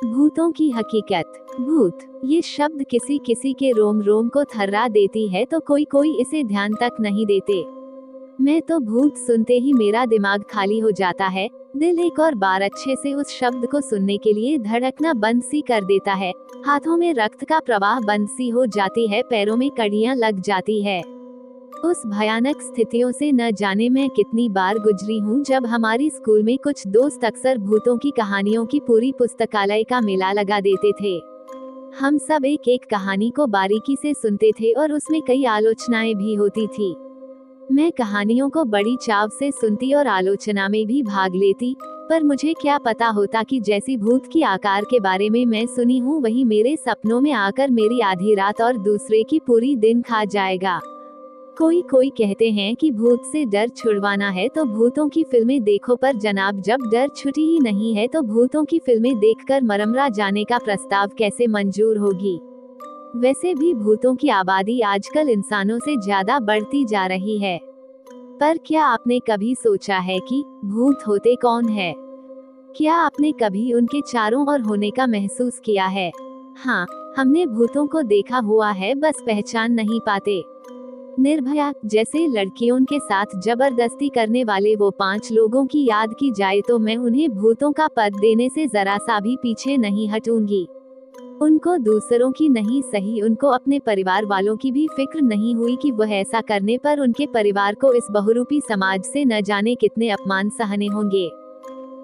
भूतों की हकीकत। भूत, ये शब्द किसी किसी के रोम रोम को थर्रा देती है तो कोई कोई इसे ध्यान तक नहीं देते। मैं तो भूत सुनते ही मेरा दिमाग खाली हो जाता है। दिल एक और बार अच्छे से उस शब्द को सुनने के लिए धड़कना बंद सी कर देता है। हाथों में रक्त का प्रवाह बंद सी हो जाती है, पैरों में कड़ियां लग जाती है। उस भयानक स्थितियों से न जाने मैं कितनी बार गुजरी हूँ। जब हमारी स्कूल में कुछ दोस्त अक्सर भूतों की कहानियों की पूरी पुस्तकालय का मेला लगा देते थे। हम सब एक एक कहानी को बारीकी से सुनते थे और उसमें कई आलोचनाएं भी होती थी। मैं कहानियों को बड़ी चाव से सुनती और आलोचना में भी भाग लेती, पर मुझे क्या पता होता कि जैसी भूत की आकार के बारे में मैं सुनी हूँ वही मेरे सपनों में आकर मेरी आधी रात और दूसरे की पूरी दिन खा जाएगा। कोई कोई कहते हैं कि भूत से डर छुड़वाना है तो भूतों की फिल्में देखो, पर जनाब जब डर छुटी ही नहीं है तो भूतों की फिल्में देखकर मरमरा जाने का प्रस्ताव कैसे मंजूर होगी। वैसे भी भूतों की आबादी आजकल इंसानों से ज्यादा बढ़ती जा रही है। पर क्या आपने कभी सोचा है कि भूत होते कौन है? क्या आपने कभी उनके चारों ओर होने का महसूस किया है? हाँ, हमने भूतों को देखा हुआ है, बस पहचान नहीं पाते। निर्भया जैसे लड़कियों के साथ जबरदस्ती करने वाले वो 5 लोगों की याद की जाए तो मैं उन्हें भूतों का पद देने से जरा सा भी पीछे नहीं हटूंगी। उनको दूसरों की नहीं सही, उनको अपने परिवार वालों की भी फिक्र नहीं हुई कि वह ऐसा करने पर उनके परिवार को इस बहुरूपी समाज से न जाने कितने अपमान सहने होंगे।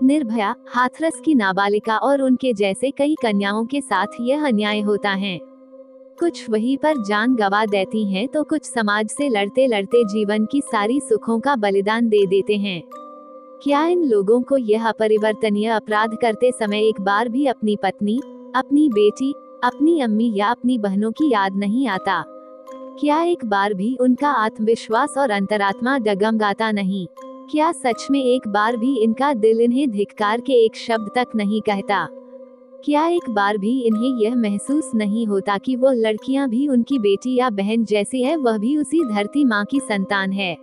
निर्भया, हाथरस की नाबालिका और उनके जैसे कई कन्याओं के साथ यह अन्याय होता है। कुछ वहीं पर जान गंवा देती हैं तो कुछ समाज से लड़ते लड़ते जीवन की सारी सुखों का बलिदान दे देते हैं। क्या इन लोगों को यह अपरिवर्तनीय अपराध करते समय एक बार भी अपनी पत्नी, अपनी बेटी, अपनी अम्मी या अपनी बहनों की याद नहीं आता? क्या एक बार भी उनका आत्मविश्वास और अंतरात्मा डगमगाता नहीं? क्या सच में एक बार भी इनका दिल इन्हें धिक्कार के एक शब्द तक नहीं कहता? क्या एक बार भी इन्हें यह महसूस नहीं होता कि वो लड़कियां भी उनकी बेटी या बहन जैसी है, वह भी उसी धरती माँ की संतान है?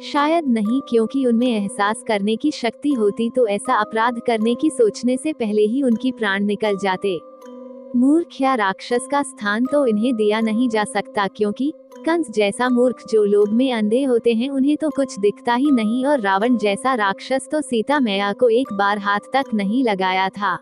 शायद नहीं, क्योंकि उनमें एहसास करने की शक्ति होती तो ऐसा अपराध करने की सोचने से पहले ही उनकी प्राण निकल जाते। मूर्ख या राक्षस का स्थान तो इन्हें दिया नहीं जा सकता, क्योंकि कंस जैसा मूर्ख जो लोभ में अंधे होते हैं उन्हें तो कुछ दिखता ही नहीं, और रावण जैसा राक्षस तो सीता मैया को एक बार हाथ तक नहीं लगाया था।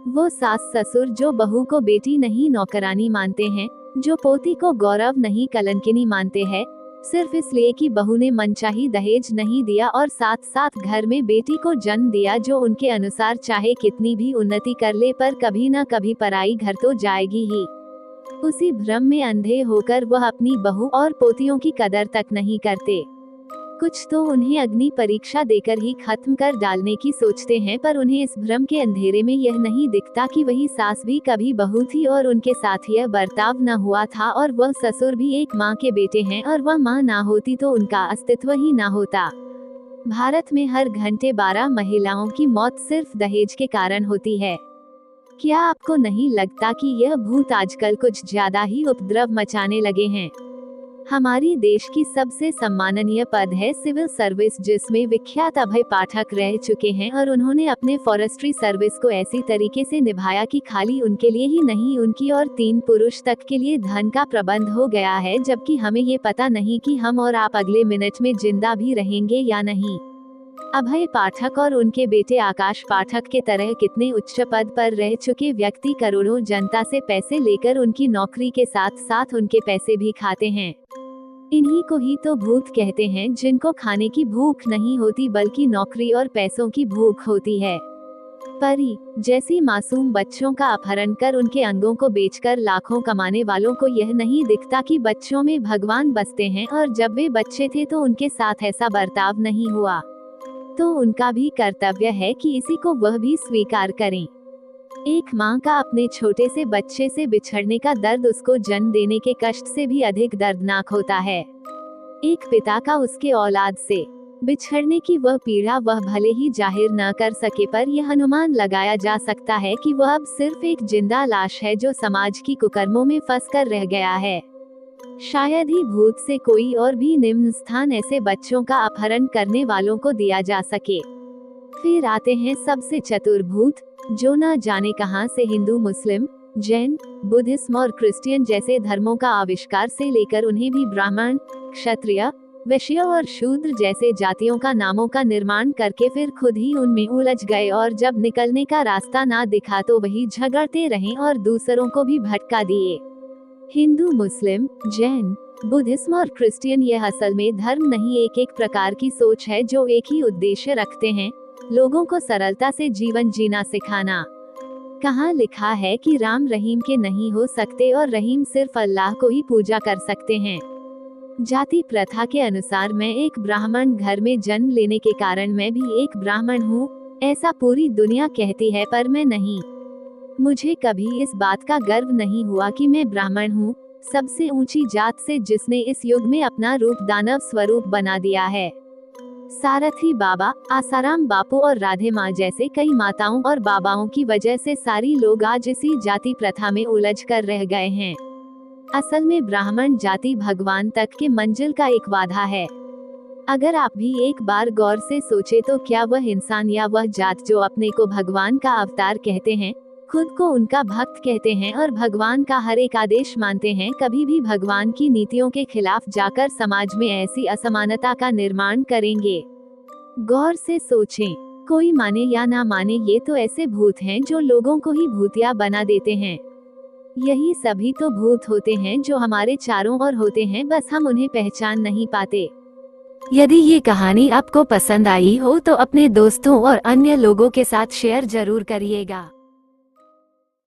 वो सास ससुर जो बहू को बेटी नहीं नौकरानी मानते हैं, जो पोती को गौरव नहीं कलंकिनी मानते हैं, सिर्फ इसलिए कि बहू ने मनचाही दहेज नहीं दिया और साथ साथ घर में बेटी को जन्म दिया जो उनके अनुसार चाहे कितनी भी उन्नति कर ले पर कभी न कभी पराई घर तो जाएगी ही। उसी भ्रम में अंधे होकर वह अपनी बहू और पोतियों की कदर तक नहीं करते। कुछ तो उन्हें अग्नि परीक्षा देकर ही खत्म कर डालने की सोचते हैं, पर उन्हें इस भ्रम के अंधेरे में यह नहीं दिखता कि वही सास भी कभी बहू थी और उनके साथ यह बर्ताव न हुआ था, और वह ससुर भी एक माँ के बेटे हैं और वह माँ ना होती तो उनका अस्तित्व ही ना होता। भारत में हर घंटे 12 महिलाओं की मौत सिर्फ दहेज के कारण होती है। क्या आपको नहीं लगता कि यह भूत आजकल कुछ ज्यादा ही उपद्रव मचाने लगे हैं? हमारी देश की सबसे सम्माननीय पद है सिविल सर्विस, जिसमें विख्यात अभय पाठक रह चुके हैं और उन्होंने अपने फॉरेस्ट्री सर्विस को ऐसी तरीके से निभाया कि खाली उनके लिए ही नहीं, उनकी और 3 पुरुष तक के लिए धन का प्रबंध हो गया है, जबकि हमें ये पता नहीं कि हम और आप अगले मिनट में जिंदा भी रहेंगे या नहीं। अभय पाठक और उनके बेटे आकाश पाठक के तरह कितने उच्च पद पर रह चुके व्यक्ति करोड़ों जनता से पैसे लेकर उनकी नौकरी के साथ साथ उनके पैसे भी खाते हैं। इन्हीं को ही तो भूत कहते हैं, जिनको खाने की भूख नहीं होती बल्कि नौकरी और पैसों की भूख होती है। परी जैसी मासूम बच्चों का अपहरण कर उनके अंगों को बेचकर लाखों कमाने वालों को यह नहीं दिखता कि बच्चों में भगवान बसते हैं, और जब वे बच्चे थे तो उनके साथ ऐसा बर्ताव नहीं हुआ, तो उनका भी कर्तव्य है कि इसी को वह भी स्वीकार करें। एक माँ का अपने छोटे से बच्चे से बिछड़ने का दर्द उसको जन्म देने के कष्ट से भी अधिक दर्दनाक होता है। एक पिता का उसके औलाद से बिछड़ने की वह पीड़ा वह भले ही जाहिर न कर सके, पर यह अनुमान लगाया जा सकता है कि वह अब सिर्फ एक जिंदा लाश है जो समाज की कुकर्मों में फंस कर रह गया है। शायद ही भूत से कोई और भी निम्न स्थान ऐसे बच्चों का अपहरण करने वालों को दिया जा सके। फिर आते हैं सबसे चतुर भूत, जो न जाने कहां से हिंदू, मुस्लिम, जैन, बुद्धिज्म और क्रिश्चियन जैसे धर्मों का आविष्कार से लेकर उन्हें भी ब्राह्मण, क्षत्रिय, वैश्य और शूद्र जैसे जातियों का नामों का निर्माण करके फिर खुद ही उनमें उलझ गए और जब निकलने का रास्ता ना दिखा तो वही झगड़ते रहे और दूसरों को भी भटका दिए। हिंदू, मुस्लिम, जैन, बुद्धिज्म और क्रिश्चियन ये असल में धर्म नहीं, एक प्रकार की सोच है जो एक ही उद्देश्य रखते हैं, लोगों को सरलता से जीवन जीना सिखाना। कहाँ लिखा है कि राम रहीम के नहीं हो सकते और रहीम सिर्फ अल्लाह को ही पूजा कर सकते हैं। जाति प्रथा के अनुसार मैं एक ब्राह्मण घर में जन्म लेने के कारण मैं भी एक ब्राह्मण हूँ, ऐसा पूरी दुनिया कहती है पर मैं नहीं। मुझे कभी इस बात का गर्व नहीं हुआ कि मैं ब्राह्मण हूँ, सबसे ऊंची जात से जिसने इस युग में अपना रूप दानव स्वरूप बना दिया है। सारथी बाबा, आसाराम बापू और राधे माँ जैसे कई माताओं और बाबाओं की वजह से सारी लोग आज इसी जाति प्रथा में उलझ कर रह गए हैं। असल में ब्राह्मण जाति भगवान तक के मंजिल का एक वादा है। अगर आप भी एक बार गौर से सोचे तो क्या वह इंसान या वह जात जो अपने को भगवान का अवतार कहते हैं, खुद को उनका भक्त कहते हैं और भगवान का हर एक आदेश मानते हैं, कभी भी भगवान की नीतियों के खिलाफ जाकर समाज में ऐसी असमानता का निर्माण करेंगे? गौर से सोचें, कोई माने या ना माने ये तो ऐसे भूत हैं जो लोगों को ही भूतिया बना देते हैं। यही सभी तो भूत होते हैं जो हमारे चारों ओर होते हैं, बस हम उन्हें पहचान नहीं पाते। यदि ये कहानी आपको पसंद आई हो तो अपने दोस्तों और अन्य लोगों के साथ शेयर जरूर करिएगा।